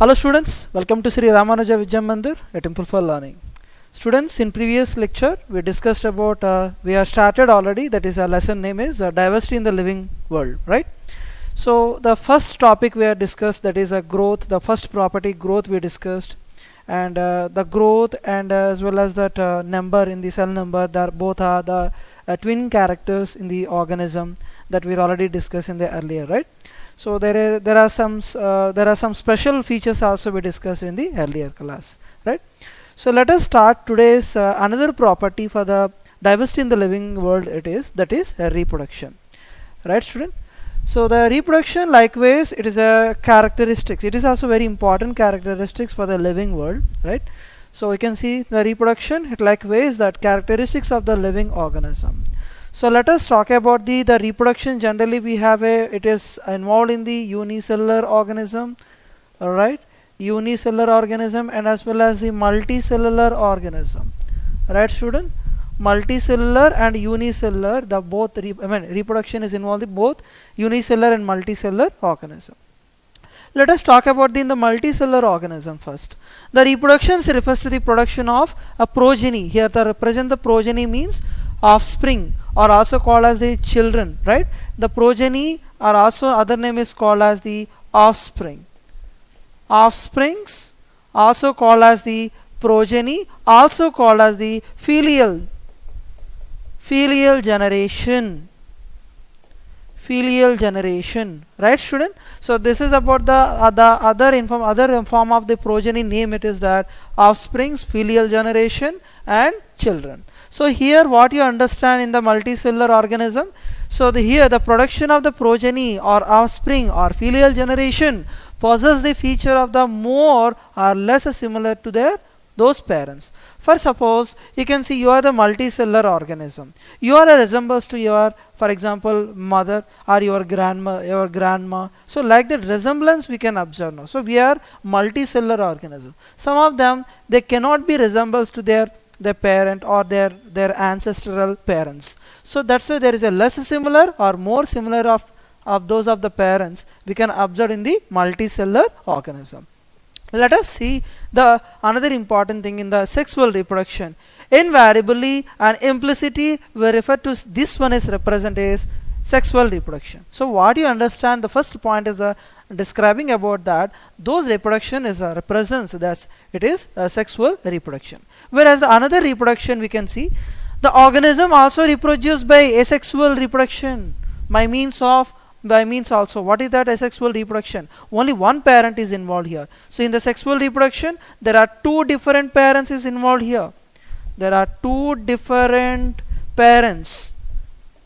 Hello students, welcome to Sri Ramanuja Vidya Mandir, a temple for learning. Students, in previous lecture we discussed about, we have started already, that is our lesson name is diversity in the living world, right? So the first topic we have discussed, that is growth, the first property growth we discussed, and the growth and as well as that number in the cell number, that both are the twin characters in the organism that we already discussed in the earlier, right? So there are some special features also we discussed in the earlier class, right? So let us start today's another property for the diversity in the living world. That is reproduction, right, student? So the reproduction, likewise, it is a characteristics. It is also very important characteristics for the living world, right? So you can see the reproduction. It likewise that characteristics of the living organism. So let us talk about the reproduction. Generally we have it is involved in the unicellular organism, alright, unicellular organism, and as well as the multicellular organism, right student? Multicellular and unicellular, the both reproduction is involved in both unicellular and multicellular organism. Let us talk about the multicellular organism first. The reproduction refers to the production of a progeny. Here the represent the progeny means offspring, or also called as the children, right? The progeny, or also other name is called as the offspring. Offsprings, also called as the progeny, also called as the filial generation. Filial generation, right student? So this is about the other form of the progeny name. It is that offsprings, filial generation, and children. So here what you understand in the multicellular organism, so here the production of the progeny or offspring or filial generation possess the feature of the more or less similar to those parents. For suppose you can see you are the multicellular organism. You are a resemblance to your, for example, mother or your grandma. So like that resemblance we can observe now. So we are multicellular organism. Some of them, they cannot be resemblance to their parent or their ancestral parents. So that's why there is a less similar or more similar of those of the parents we can observe in the multicellular organism. Let us see the another important thing in the sexual reproduction. Invariably and implicitly we refer to this one is represented as sexual reproduction. So what you understand, the first point is describing about that those reproduction is represents that it is sexual reproduction. Whereas the another reproduction we can see the organism also reproduced by asexual reproduction by means also. What is that asexual reproduction? Only one parent is involved here. So in the sexual reproduction there are two different parents is involved here. There are two different parents.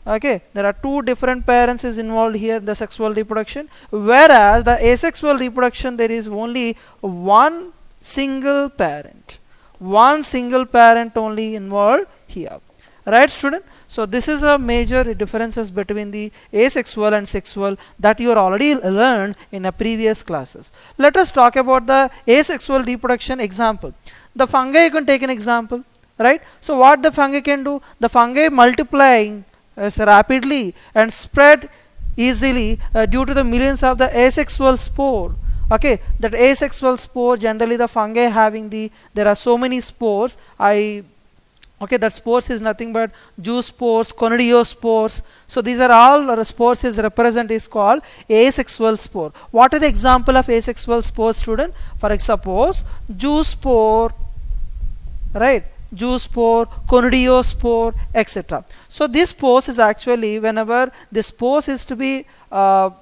Okay, there are two different parents is involved here in the sexual reproduction. Whereas the asexual reproduction there is only one single parent. One single parent only involved here. Right student? So this is a major differences between the asexual and sexual that you are already learned in a previous classes. Let us talk about the asexual reproduction example. The fungi, you can take an example, right? So what the fungi can do? The fungi multiplying rapidly and spread easily due to the millions of the asexual spore. Okay, that asexual spore, generally the fungi having there are so many spores. Okay, that spores is nothing but zoospores, conidiospores. So these are all spores is called asexual spore. What are the example of asexual spores, student? For example, zoospore, right? Zoospore, conidiospore, etc. So this spores is actually whenever this spores is to be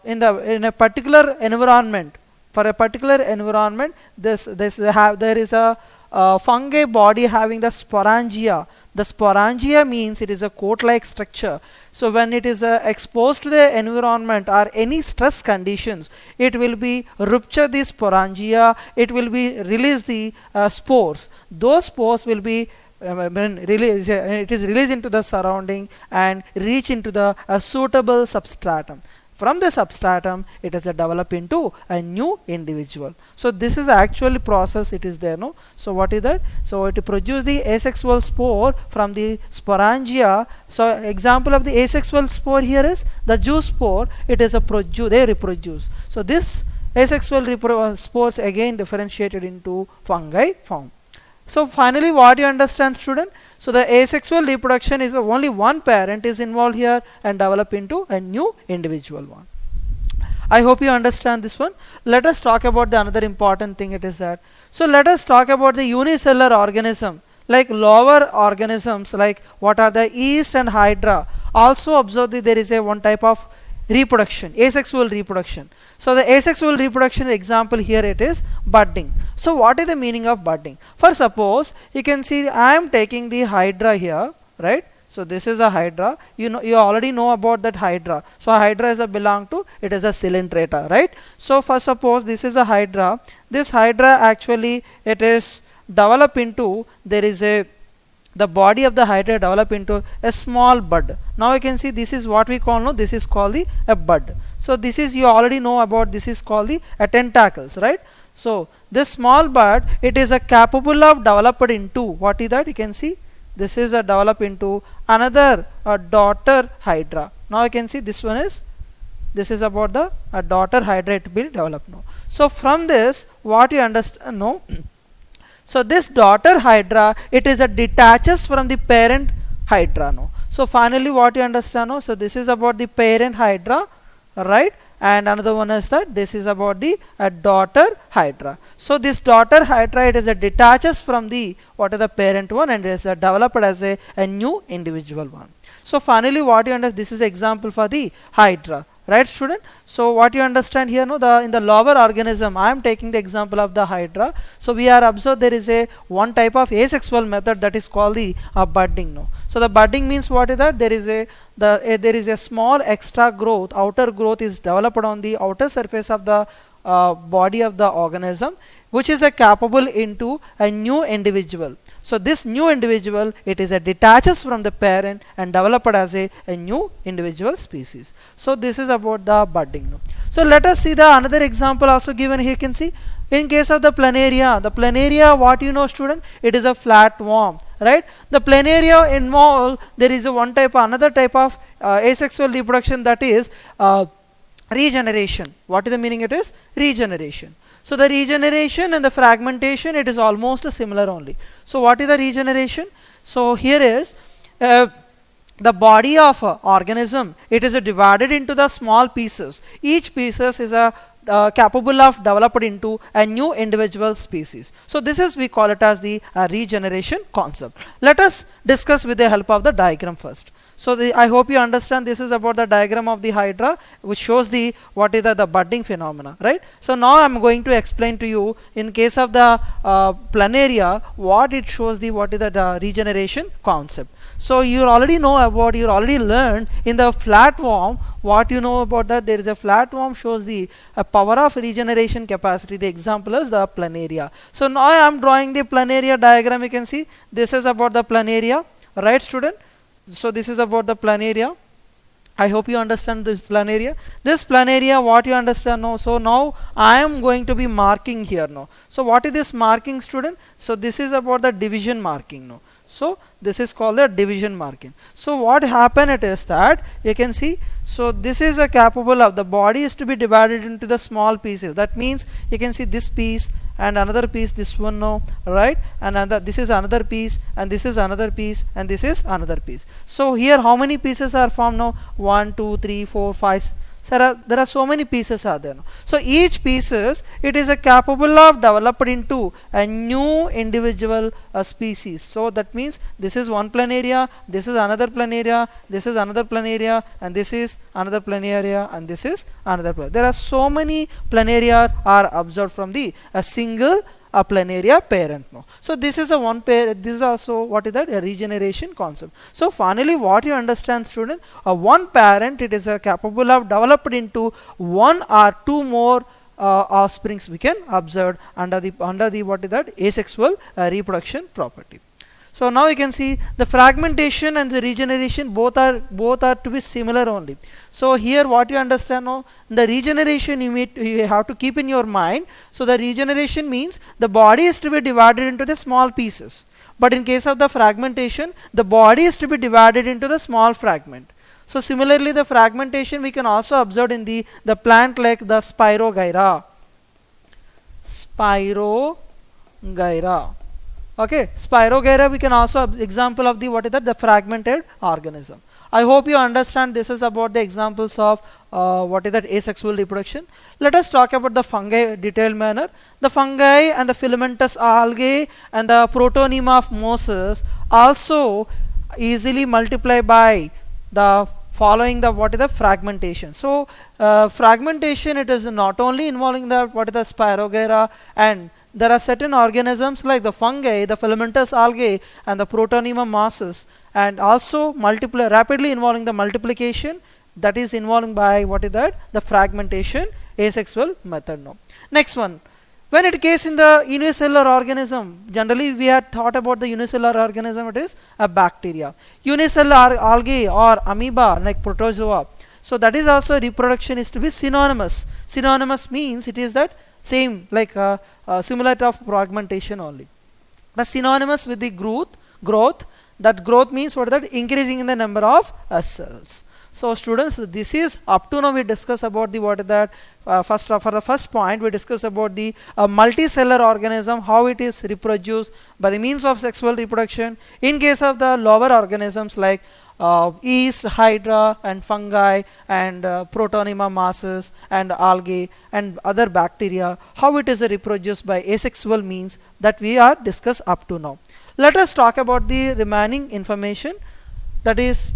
in a particular environment. For a particular environment, there is a fungi body having the sporangia. The sporangia means it is a coat-like structure. So when it is exposed to the environment or any stress conditions, it will be rupture the sporangia. It will be release the spores. Those spores will be it is released into the surrounding and reach into the suitable substratum. From the substratum it is developed into a new individual. So this is actually process it is there, no? So what is that? So it produce the asexual spore from the sporangia. So example of the asexual spore here is the zoospore. It is they reproduce. So this asexual spores again differentiated into fungi form. So finally what you understand, student? So the asexual reproduction is only one parent is involved here and develop into a new individual one. I hope you understand this one. Let us talk about the another important thing, it is that. So let us talk about the unicellular organism, like lower organisms, like what are the yeast and hydra. Also observe that there is a one type of reproduction, asexual reproduction. So the asexual reproduction example here, it is budding. So what is the meaning of budding? For suppose you can see I am taking the hydra here, right? So this is a hydra. You know, you already know about that hydra. So hydra is a belong to, it is a Coelenterata, right? So for suppose this is a hydra. This hydra actually it is develop into, there is a, the body of the hydra develop into a small bud. Now you can see this is what we call, no, this is called the a bud. So this is, you already know about, this is called the tentacles, right? So this small bud, it is a capable of developed into, what is that? You can see this is a develop into another daughter hydra. Now you can see this one is, this is about the daughter hydra, it will develop now. So from this what you understand, no, so this daughter hydra, it is a detaches from the parent hydra, no. So finally what you understand, no, so this is about the parent hydra, right? And another one is that this is about the daughter hydra. So this daughter hydra, it is a detaches from the, what is the parent one, and is developed as a new individual one. So finally what you understand, this is example for the hydra, right student? So what you understand here, no, the in the lower organism I am taking the example of the hydra. So we are observed there is a one type of asexual method that is called the budding, no. So the budding means what is that? There is a there is a small extra growth, outer growth is developed on the outer surface of the body of the organism, which is a capable into a new individual. So this new individual, it is a detaches from the parent and developed as a new individual species. So this is about the budding, no. So let us see the another example also given here. You can see in case of the planaria, what you know student, it is a flatworm, right? The planaria involve, there is a one type, another type of asexual reproduction, that is regeneration. What is the meaning? It is regeneration. So the regeneration and the fragmentation, it is almost similar only. So what is the regeneration? So here is the body of a organism, it is divided into the small pieces. Each pieces is a capable of developed into a new individual species. So this is, we call it as the regeneration concept. Let us discuss with the help of the diagram first. So I hope you understand, this is about the diagram of the hydra, which shows the what is the budding phenomena, right? So now I am going to explain to you in case of the planaria what it shows, the what is the regeneration concept. So you already know about, you already learned in the flatworm, what you know about that, there is a flatworm shows the power of regeneration capacity. The example is the planaria. So now I am drawing the planaria diagram. You can see this is about the planaria, right student? So this is about the planaria. I hope you understand this planaria. This planaria, what you understand now. So now I am going to be marking here now. So what is this marking student? So this is about the division marking now. So this is called the division marking. So what happened, it is that you can see, so this is a capable of, the body is to be divided into the small pieces. That means you can see this piece and another piece, this one now, right? And another, this is another piece, and this is another piece, and this is another piece. So here how many pieces are formed now? 1, 2, 3, 4, 5. So there are so many pieces are there now. So each pieces, it is a capable of developed into a new individual species. So that means this is one planaria, this is another planaria, this is another planaria, and this is another planaria, and this is another planaria. There are so many planaria are observed from the a single planaria parent. No. So this is a one pair. This is also what is that, a regeneration concept. So finally what you understand student, one parent, it is capable of developed into one or two more offsprings we can observe under the what is that, asexual reproduction property. So now you can see the fragmentation and the regeneration both are to be similar only. So here what you understand now, the regeneration you have to keep in your mind. So the regeneration means the body is to be divided into the small pieces. But in case of the fragmentation, the body is to be divided into the small fragment. So similarly the fragmentation we can also observe in the plant like the Spirogyra, Spirogyra. Okay, Spirogyra we can also example of the what is that, the fragmented organism. I hope you understand this is about the examples of what is that, asexual reproduction. Let us talk about the fungi detailed manner. The fungi and the filamentous algae and the Protonema of mosses also easily multiply by the following the what is the fragmentation. So fragmentation, it is not only involving the what is the Spirogyra, and there are certain organisms like the fungi, the filamentous algae and the Protonema mosses, and also multiply rapidly involving the multiplication, that is involving by what is that, the fragmentation asexual method. Now next one, when it case in the unicellular organism, generally we had thought about the unicellular organism, it is a bacteria. Unicellular algae or amoeba like protozoa, so that is also reproduction is to be synonymous. Synonymous means it is that same, like similar to fragmentation only. The synonymous with the growth, that growth means what is that, increasing in the number of cells. So students, this is up to now we discuss about the what is that, first for the first point we discuss about the multicellular organism, how it is reproduced by the means of sexual reproduction. In case of the lower organisms like yeast, hydra and fungi and Protonema mosses and algae and other bacteria, how it is reproduced by asexual means, that we are discussed up to now. Let us talk about the remaining information, that is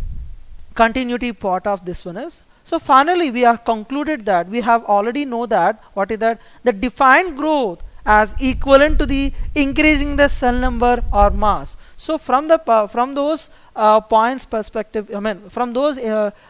continuity part of this one is. So finally we have concluded that we have already know that what is that, the defined growth as equivalent to the increasing the cell number or mass. So from the from those points perspective, from those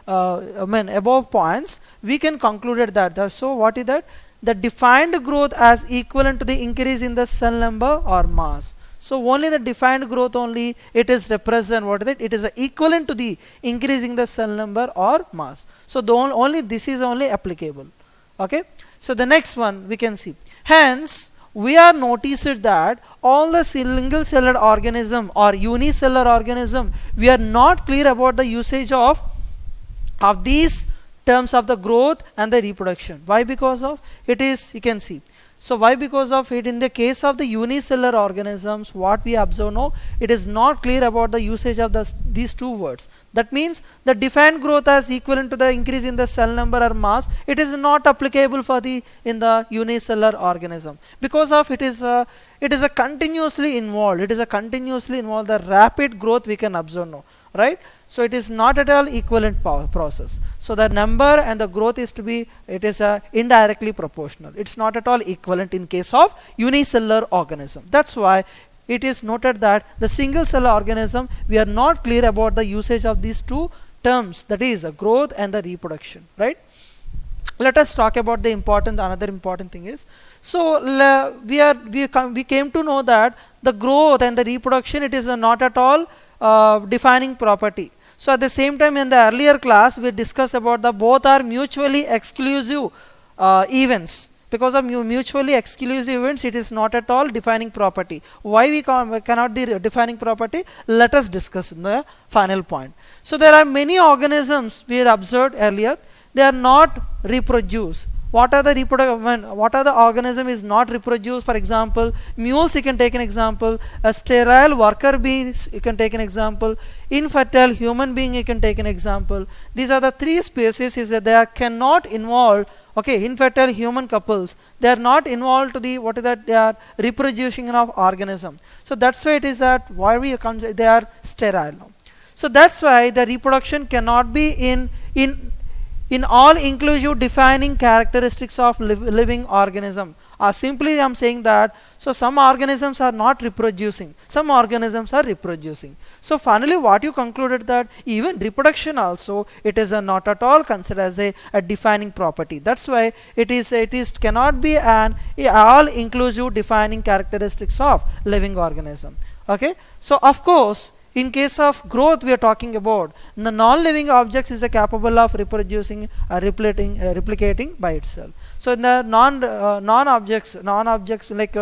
above points, we can conclude that so what is that, the defined growth as equivalent to the increase in the cell number or mass. So only the defined growth only it is represent what is it, it is equivalent to the increasing the cell number or mass. So the only this is only applicable. Okay, so the next one we can see, hence we are noticed that all the single celled organism or unicellular organism, we are not clear about the usage of these terms of the growth and the reproduction. Why? Because of it is, you can see. So why? Because of it, in the case of the unicellular organisms, what we observe now, it is not clear about the usage of these two words. That means the defined growth as equivalent to the increase in the cell number or mass, it is not applicable for the in the unicellular organism, because of it is a continuously involved. It is a continuously involved, the rapid growth we can observe now, right? So it is not at all equivalent process. So the number and the growth is to be, it is indirectly proportional. It's not at all equivalent in case of unicellular organism. That's why it is noted that the single cell organism, we are not clear about the usage of these two terms, that is a growth and the reproduction, right? Let us talk about the another important thing is, so we came to know that the growth and the reproduction, it is not at all defining property. So at the same time, in the earlier class we discussed about the both are mutually exclusive events. Because of mutually exclusive events, it is not at all defining property. Why we cannot be defining property? Let us discuss in the final point. So there are many organisms we observed earlier, they are not reproduced. What are the organism is not reproduced? For example, mules, you can take an example. A sterile worker bees, you can take an example. Infertile human being, you can take an example. These are the three species is that they cannot involve. Okay, infertile human couples, they are not involved to the what is that, they are reproducing of organism. So that's why it is that why we consider they are sterile now. So that's why the reproduction cannot be in all inclusive defining characteristics of living organism. Simply I am saying that, so some organisms are not reproducing, some organisms are reproducing. So finally what you concluded that even reproduction also, it is not at all considered as a defining property. That's why it is cannot be an all inclusive defining characteristics of living organism. Okay, so of course in case of growth we are talking about, the non-living objects is capable of reproducing, replicating by itself. So in the non-objects like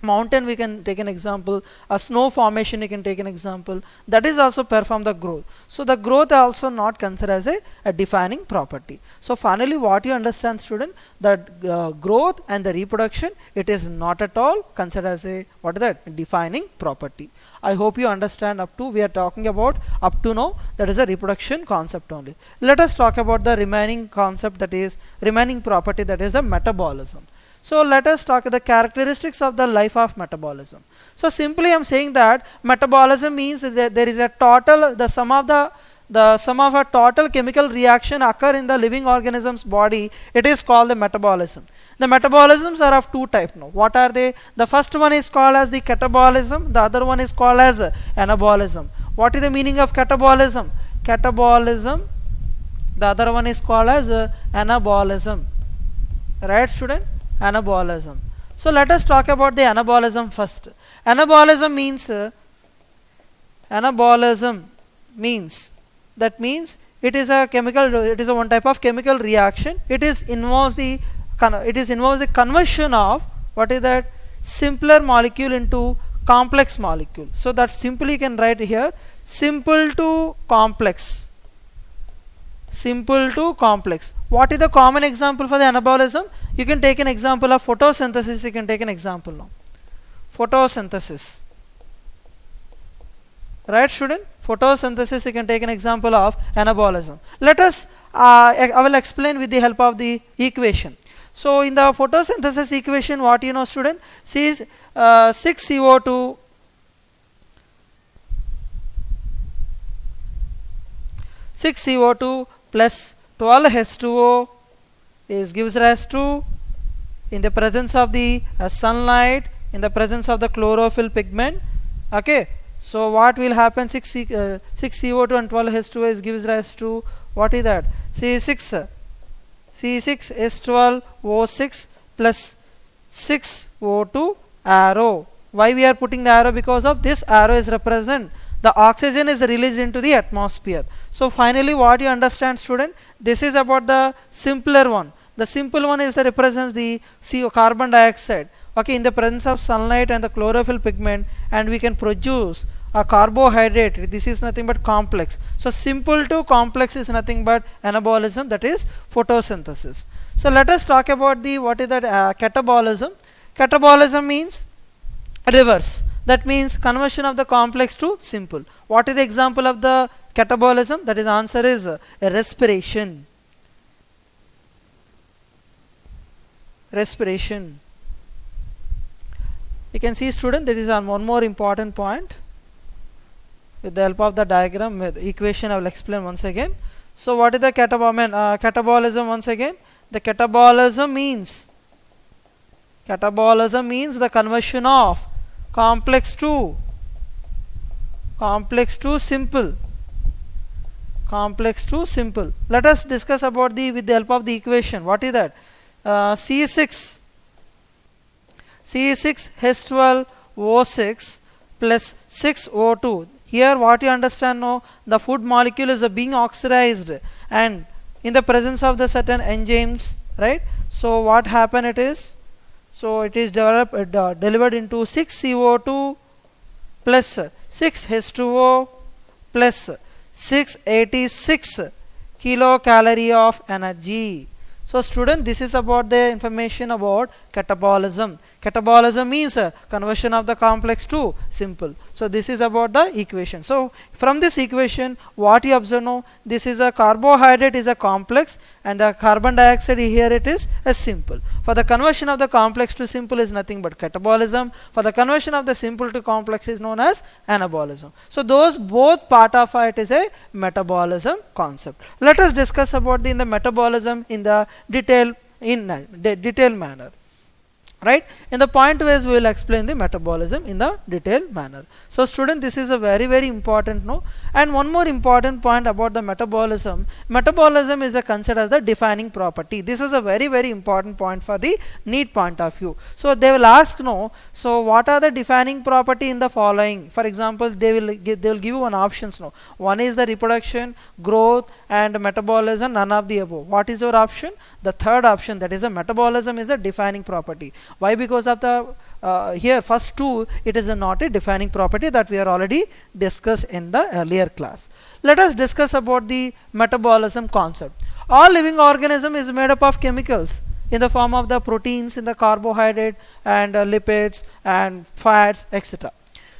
mountain we can take an example, a snow formation we can take an example, that is also perform the growth. So the growth also not considered as a defining property. So finally what you understand student, that growth and the reproduction, it is not at all considered as a what is that defining property. I hope you understand up to, we are talking about up to now, that is a reproduction concept only. Let us talk about the remaining concept, that is remaining property, that is a metabolism. So let us talk the characteristics of the life of metabolism. So simply I am saying that metabolism means that there is a total, the sum of a total chemical reaction occur in the living organism's body, it is called the metabolism. The metabolisms are of two types now. What are they? The first one is called as the catabolism, the other one is called as anabolism. What is the meaning of catabolism? Catabolism, the other one is called as anabolism. Right student? Anabolism. So let us talk about the anabolism first. Anabolism means that means it is a chemical, it is a one type of chemical reaction. It involves the conversion of what is that simpler molecule into complex molecule. So that simply you can write here simple to complex. Simple to complex. What is the common example for the anabolism? You can take an example of photosynthesis. You can take an example now. Photosynthesis. Right student? Photosynthesis, you can take an example of anabolism. Let us, I will explain with the help of the equation. So in the photosynthesis equation, what you know student? See 6CO2 plus 12 H2O gives rise to, in the presence of the sunlight, in the presence of the chlorophyll pigment. Okay, so what will happen? 6 CO2 and 12 H2O gives rise to, what is that? C6H12O6 plus 6O2 arrow. Why we are putting the arrow? Because of this arrow is represent the oxygen is released into the atmosphere. So finally what you understand student, this is about the simpler one. The simple one is that represents the carbon dioxide, okay, in the presence of sunlight and the chlorophyll pigment, and we can produce a carbohydrate. This is nothing but complex. So simple to complex is nothing but anabolism, that is photosynthesis. So let us talk about the what is that catabolism. Catabolism means reverse. That means conversion of the complex to simple. What is the example of the catabolism? That is answer is respiration. Respiration. You can see student, there is one more important point. With the help of the diagram, with equation, I will explain once again. So what is the catabolism once again? The catabolism means the conversion of complex to simple. Complex to simple. Let us discuss about with the help of the equation. What is that? C6H12O6 plus 6O2. Here what you understand now, the food molecule is being oxidized and in the presence of the certain enzymes, right? So what happen it is, so it is delivered into 6CO2 plus 6H2O plus 686 kilocalorie of energy. So student, this is about the information about catabolism. Catabolism means conversion of the complex to simple. So this is about the equation. So from this equation, what you observe now, this is a carbohydrate is a complex and the carbon dioxide here it is a simple. For the conversion of the complex to simple is nothing but catabolism. For the conversion of the simple to complex is known as anabolism. So those both part of it is a metabolism concept. Let us discuss about the metabolism in the detail manner. Right, in the point ways we will explain the metabolism in the detailed manner. So student, this is a very important no. And one more important point about the metabolism is considered as the defining property. This is a very important point for the NEET point of view. So they will ask no, so what are the defining property in the following? For example, they will give you one options no. One is the reproduction, growth and metabolism, none of the above. What is your option? The third option, that is a metabolism is a defining property. Why? Because of the here first two, it is not a defining property that we are already discussed in the earlier class. Let us discuss about the metabolism concept. All living organism is made up of chemicals in the form of the proteins, in the carbohydrate and lipids and fats, etc.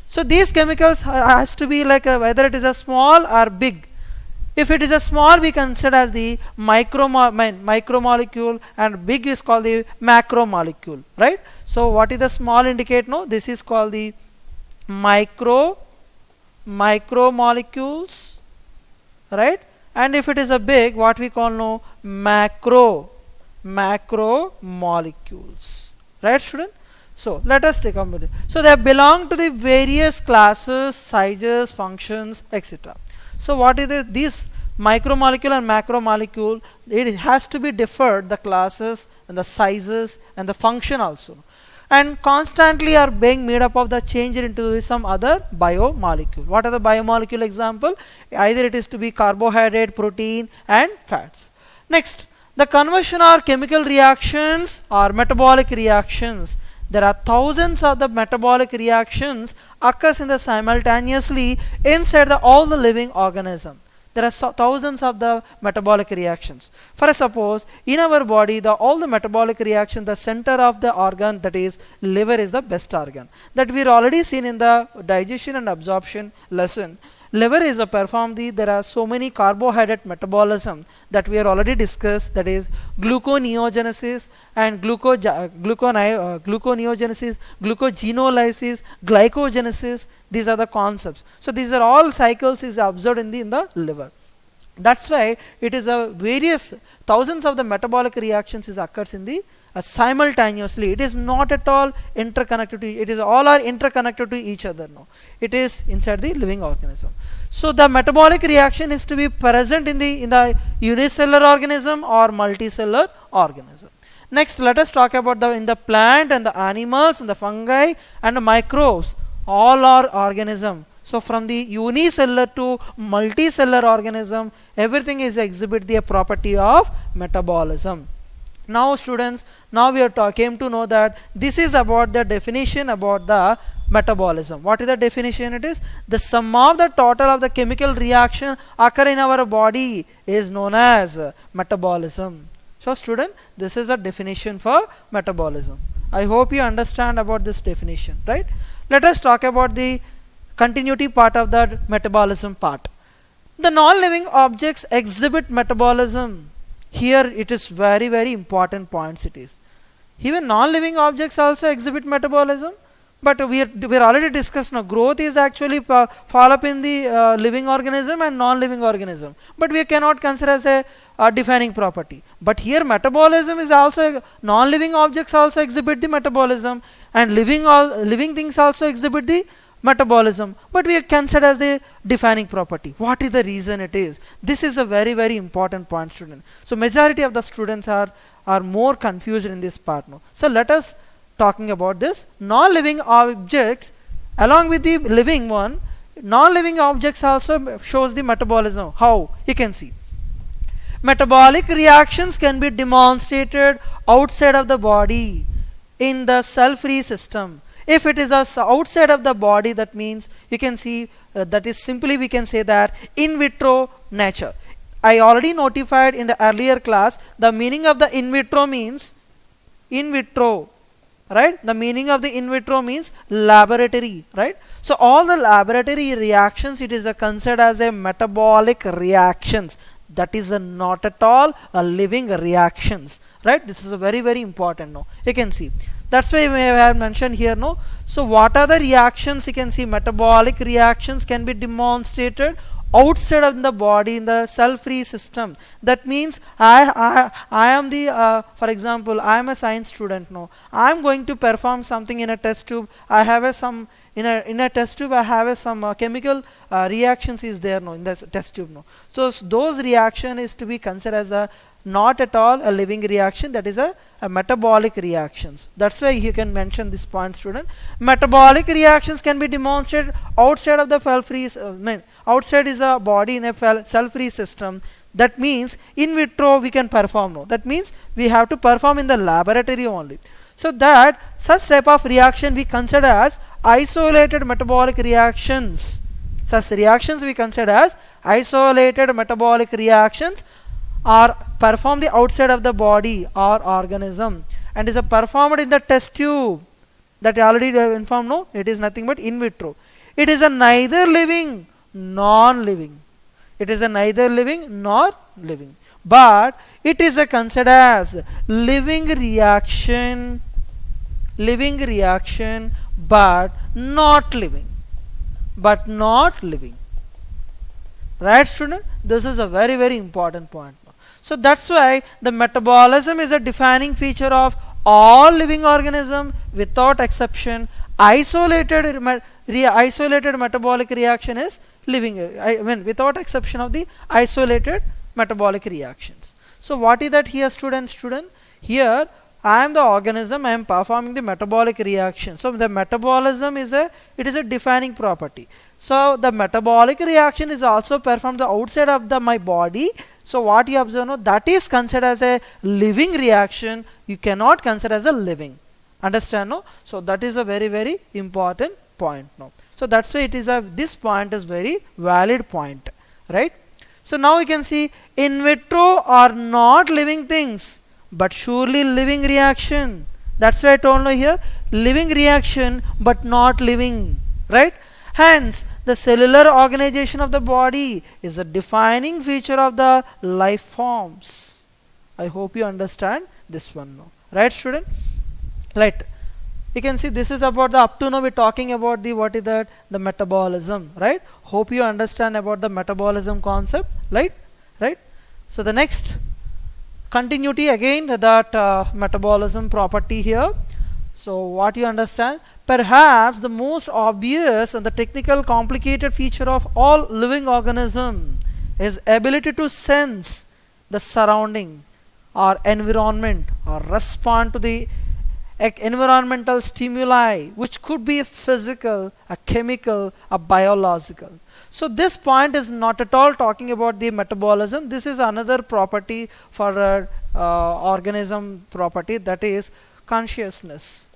So these chemicals has to be like whether it is a small or big. If it is a small, we consider as the micromolecule, and big is called the macromolecule, right? So what is the small indicate? No, this is called the micromolecules, right? And if it is a big, what we call no macromolecules, right, student? So let us take a minute. So they belong to the various classes, sizes, functions, etc. So what is this micromolecule and macromolecule? It has to be differed, the classes and the sizes and the function also, and constantly are being made up of the change into some other biomolecule. What are the biomolecule example? Either it is to be carbohydrate, protein and fats. Next, the conversion or chemical reactions or metabolic reactions. There are thousands of the metabolic reactions occurs in the simultaneously inside all the living organism. There are thousands of the metabolic reactions. For suppose in our body, all the metabolic reaction, the center of the organ, that is liver, is the best organ. That we are already seen in the digestion and absorption lesson. Liver is a there are so many carbohydrate metabolism that we are already discussed, that is gluconeogenesis and gluconeogenesis, glucogenolysis, glycogenesis. These are the concepts. So these are all cycles is observed in the liver. That's why it is a various thousands of the metabolic reactions is occurs in the simultaneously. It is not at all interconnected to it is all are interconnected to each other. No, it is inside the living organism. So the metabolic reaction is to be present in the unicellular organism or multicellular organism. Next, let us talk about in the plant and the animals and the fungi and the microbes. All are organism. So from the unicellular to multicellular organism, everything is exhibit the property of metabolism. Now students, now we are came to know that this is about the definition about the metabolism. What is the definition? It is the sum of the total of the chemical reaction occur in our body is known as metabolism. So student, this is a definition for metabolism. I hope you understand about this definition, right? Let us talk about the continuity part of the metabolism part. The non-living objects exhibit metabolism. Here it is very important points it is. Even non-living objects also exhibit metabolism, but we are already discussed now. Growth is actually fall up in the living organism and non-living organism, but we cannot consider as a defining property. But here metabolism is also non-living objects also exhibit the metabolism, and living things also exhibit the metabolism, but we consider as the defining property. What is the reason it is? This is a very important point, student. So majority of the students are more confused in this part now. So let us talking about this non-living objects along with the living one. Non-living objects also shows the metabolism. How? You can see metabolic reactions can be demonstrated outside of the body in the cell-free system. If it is outside of the body, that means you can see that is simply we can say that in vitro nature. I already notified in the earlier class the meaning of the in vitro means in vitro, right? The meaning of the in vitro means laboratory, right? So all the laboratory reactions, it is considered as a metabolic reactions. That is not at all a living reactions, right? This is a very important. No, you can see. That's why we have mentioned here. No, so what are the reactions? You can see metabolic reactions can be demonstrated outside of the body in the cell-free system. That means I am the for example, I am a science student. No, I am going to perform something in a test tube. I have in a test tube I have some chemical reactions is there. No, in the test tube. No, so those reaction is to be considered as the not at all a living reaction. That is a metabolic reactions. That's why you can mention this point, student. Metabolic reactions can be demonstrated outside of the cell-free outside is a body in a cell-free system. That means in vitro we can perform. No, that means we have to perform in the laboratory only. So that such type of reaction we consider as isolated metabolic reactions. Such reactions we consider as isolated metabolic reactions are performed the outside of the body or organism and is performed in the test tube. That I already informed, no, it is nothing but in vitro. It is a neither living non-living. It is a neither living nor living, but it is a considered as living reaction, but not living, right student? This is a very very important point. So that's why the metabolism is a defining feature of all living organism without exception. Isolated metabolic reaction is living, I mean without exception of the isolated metabolic reactions. So what is that here student? Here I am the organism, I am performing the metabolic reaction. So the metabolism is a defining property. So the metabolic reaction is also performed the outside of my body. So what you observe now, that is considered as a living reaction. You cannot consider as a living. Understand, no? So that is a very very important point now. So that's why it is this point is very valid point, right? So now we can see in vitro are not living things, but surely living reaction. That's why I told you here, living reaction but not living, right? Hence the cellular organization of the body is a defining feature of the life forms. I hope you understand this one now, right student? Right, you can see this is about the up to now we're talking about the what is that, the metabolism, right? Hope you understand about the metabolism concept, right? So the next continuity again, that metabolism property here. So what you understand, perhaps the most obvious and the technical complicated feature of all living organism is ability to sense the surrounding or environment or respond to the environmental stimuli, which could be a physical, a chemical, a biological. So this point is not at all talking about the metabolism. This is another property for organism property, that is consciousness.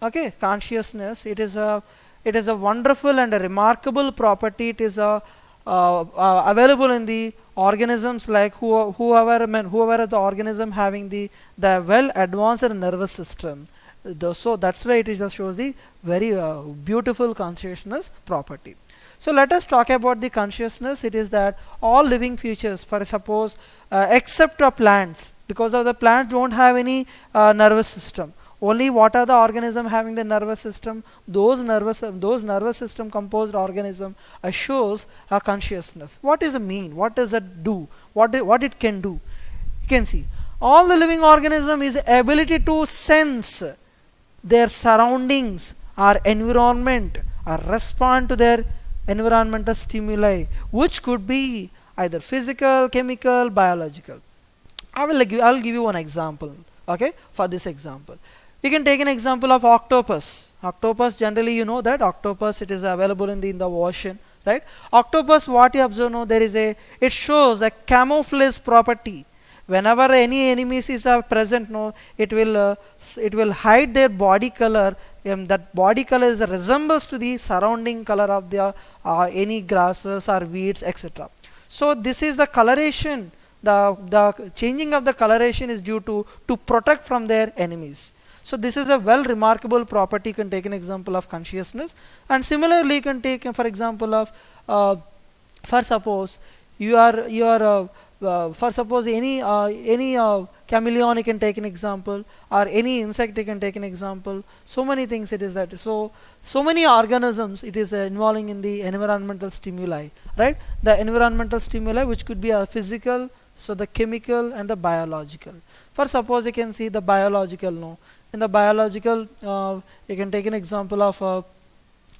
Okay, consciousness. It is a wonderful and a remarkable property. It is available in the organisms like whoever the organism having the well advanced nervous system. So that's why it just shows the very beautiful consciousness property. So let us talk about the consciousness. It is that all living features, for suppose except plants, because of the plants don't have any nervous system. Only what are the organism having the nervous system? Those nervous system composed organism shows a consciousness. What is the mean? What does it do? What it can do? You can see all the living organism is ability to sense their surroundings or environment or respond to their environmental stimuli, which could be either physical, chemical, biological. I'll give you one example. Okay, for this example, we can take an example of octopus. Octopus, generally you know that octopus, it is available in the ocean, right? Octopus, what you observe now, it shows a camouflage property. Whenever any enemies are present, no, it will hide their body color. That body color resembles to the surrounding color of the any grasses or weeds, etc. So this is the coloration. The changing of the coloration is due to protect from their enemies. So this is a well remarkable property. You can take an example of consciousness, and similarly you can take for example of for suppose you are for suppose any chameleon, you can take an example, or any insect you can take an example. So many things it is that. So many organisms it is involving in the environmental stimuli, right? The environmental stimuli, which could be a physical, so the chemical and the biological. For suppose you can see the biological, no. In the biological, you can take an example of a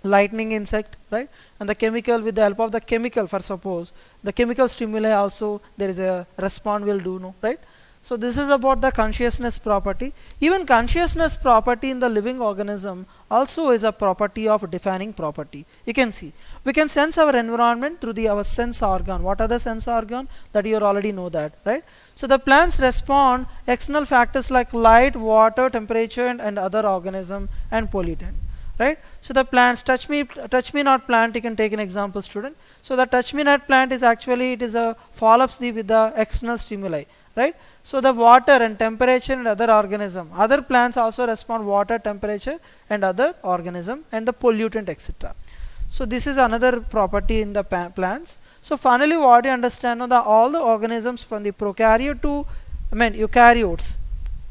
lightning insect, right? And the chemical, with the help of the chemical, for suppose the chemical stimuli also there is a response will do, no, right? So this is about the consciousness property. Even consciousness property in the living organism also is a property of defining property. You can see we can sense our environment through our sense organ. What are the sense organ? That you already know that, right? So the plants respond external factors like light, water, temperature, and other organism and pollutant, right? So the plants, touch me not plant, you can take an example, student. So the touch me not plant is actually, it is a follows with the external stimuli, right? So the water and temperature and other organism, other plants also respond water, temperature and other organism and the pollutant, etc. So this is another property in the plants. So finally what you understand now, that all the organisms from the prokaryote to eukaryotes,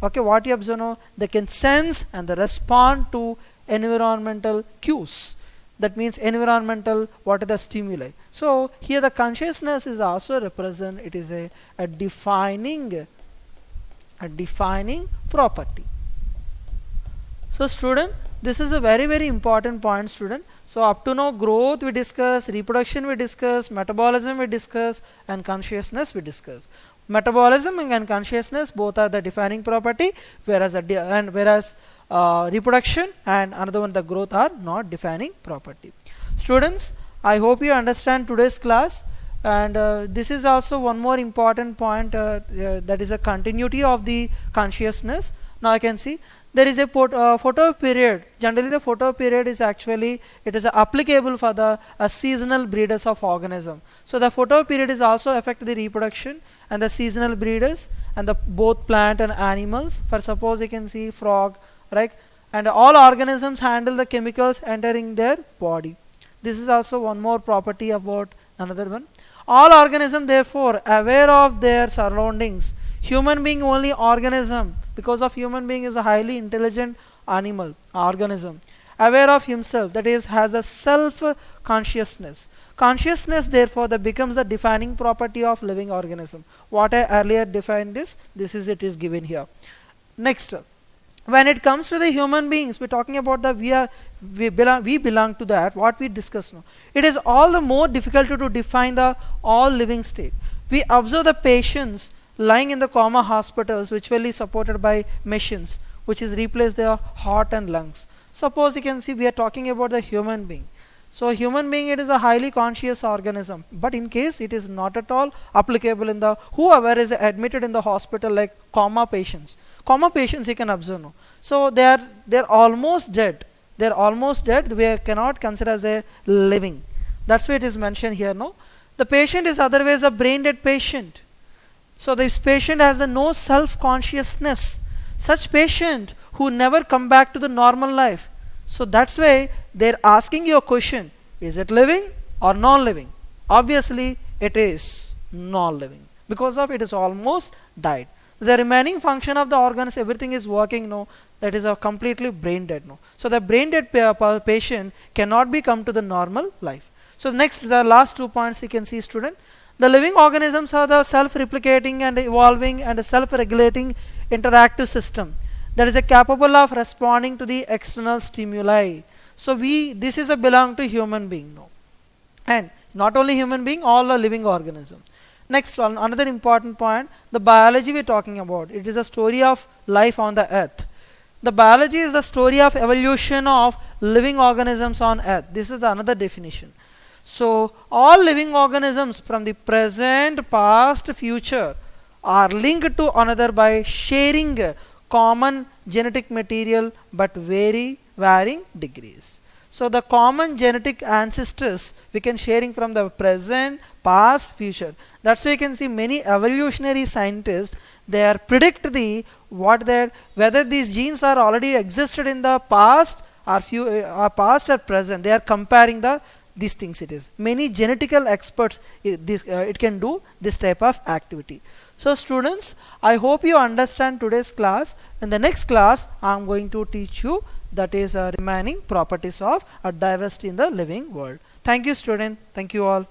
okay, what you observe now, they can sense and they respond to environmental cues. That means environmental, what are the stimuli. So here the consciousness is also represent, it is a defining property. So student, this is a very, very important point, student. So up to now, growth we discuss, reproduction we discuss, metabolism we discuss, and consciousness we discuss. Metabolism and consciousness both are the defining property, whereas reproduction and another one, the growth, are not defining property. Students, I hope you understand today's class, and this is also one more important point, that is a continuity of the consciousness. Now I can see there is a photo period. Generally the photo period is actually, it is applicable for the seasonal breeders of organism. So the photo period is also affect the reproduction and the seasonal breeders and the both plant and animals. For suppose you can see frog, right? And all organisms handle the chemicals entering their body. This is also one more property about another one. All organisms therefore aware of their surroundings. Human being only organism, because of human being is a highly intelligent organism, aware of himself, that is has a self consciousness. Consciousness therefore that becomes the defining property of living organism. What I earlier defined this is, it is given here. Next, when it comes to the human beings, we're talking about the we belong to that, what we discuss now. It is all the more difficult to define the all living state. We observe the patients lying in the coma hospitals, which will be supported by machines, which is replace their heart and lungs. Suppose you can see we are talking about the human being. So human being, it is a highly conscious organism, but in case it is not at all applicable in the whoever is admitted in the hospital, like coma patients you can observe now. So they're almost dead. They're almost dead. We cannot consider as a living. That's why it is mentioned here. No, the patient is otherwise a brain dead patient. So this patient has no self-consciousness. Such patient who never come back to the normal life. So that's why they're asking you a question: is it living or non-living? Obviously, it is non-living, because of it is almost died. The remaining function of the organs, everything is working now. That is a completely brain dead now. So the brain dead patient cannot be come to the normal life. So next, the last 2 points you can see, student. The living organisms are the self-replicating and evolving and self-regulating interactive system that is capable of responding to the external stimuli. So this is a belong to human being now, and not only human being, all the living organism. Next one, another important point, the biology we're talking about. It is a story of life on the earth. The biology is the story of evolution of living organisms on earth. This is another definition. So all living organisms from the present, past, future are linked to another by sharing common genetic material but varying degrees. So the common genetic ancestors we can sharing from the present, past, future. That's why you can see many evolutionary scientists, they are predict whether these genes are already existed in the past or past or present. They are comparing these things. It is many genetical experts it can do this type of activity. So students, I hope you understand today's class. In the next class I am going to teach you, that is remaining properties of diversity in the living world. Thank you, student. Thank you all.